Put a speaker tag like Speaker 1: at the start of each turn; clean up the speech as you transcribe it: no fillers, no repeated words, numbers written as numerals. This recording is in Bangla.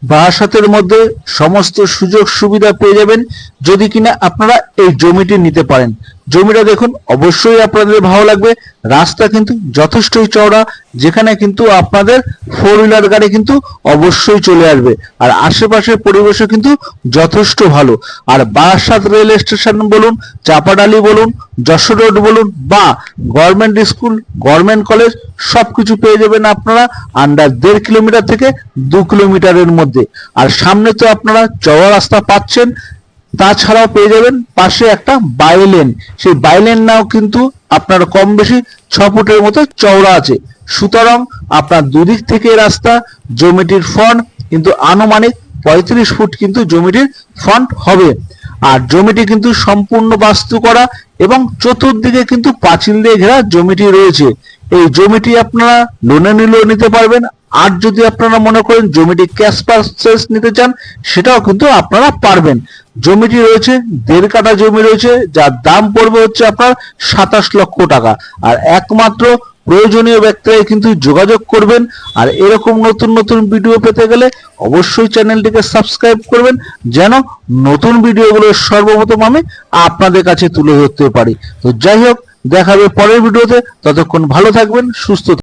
Speaker 1: বারাসাতের মধ্যে সমস্ত সুযোগ সুবিধা পেয়ে যাবেন যদি কিনা আপনারা এই জমিটি নিতে পারেন। জমিটা দেখুন, অবশ্যই আপনাদের ভালো লাগবে। রাস্তা কিন্তু যথেষ্টই চওড়া, যেখানে কিন্তু আপনাদের 4 হুইলার গাড়ি কিন্তু অবশ্যই চলে আসবে। আর আশেপাশের পরিবেশও কিন্তু যথেষ্ট ভালো। আর বারাসাত রেল স্টেশন বলুন, চাপাডালি বলুন, যশোর রোড বলুন, বা গভর্নমেন্ট স্কুল, গভর্নমেন্ট কলেজ, সবকিছু পেয়ে যাবেন আপনারা আন্ডার 1.5 কিলোমিটার থেকে 2 কিলোমিটারের মধ্যে। আর সামনে তো আপনারা চওড়া রাস্তা পাচ্ছেন, তাছাড়াও পেয়ে যাবেন পাশে একটা বাইলেন। সেই বাইলেন নাও কিন্তু আপনার কম বেশি 6 ফুটের মতো চওড়া আছে। সুতরাং আপনার দুদিক থেকে রাস্তা, জমিটির ফ্রন্ট কিন্তু আনুমানিক 35 ফুট কিন্তু জমিটির ফ্রন্ট হবে। আর জমিটি কিন্তু সম্পূর্ণ বাস্তু করা এবং চতুর্দিকে কিন্তু পাঁচিল দিয়ে ঘেরা জমিটি রয়েছে। এই জমিটি আপনারা লোনে নিলেও নিতে পারবেন, আর যদি আপনারা মনে করেন জমিটি ক্যাশ পারচেজ নিতে চান সেটাও কিন্তু আপনারা পারবেন। জমিটি রয়েছে 1.5 কাঠা জমি রয়েছে, যার দাম পড়বে হচ্ছে আপনার 27 লক্ষ টাকা। আর একমাত্র প্রয়োজনীয় ব্যক্তিরাই কিন্তু যোগাযোগ করবেন। আর এরকম নতুন নতুন ভিডিও পেতে গেলে অবশ্যই চ্যানেলটিকে সাবস্ক্রাইব করবেন, যেন নতুন ভিডিওগুলো সর্বপ্রথম আমি আপনাদের কাছে তুলে ধরতে পারি। তো যাই হোক, দেখা হবে পরের ভিডিওতে। ততক্ষণ ভালো থাকবেন, সুস্থ থাকবেন।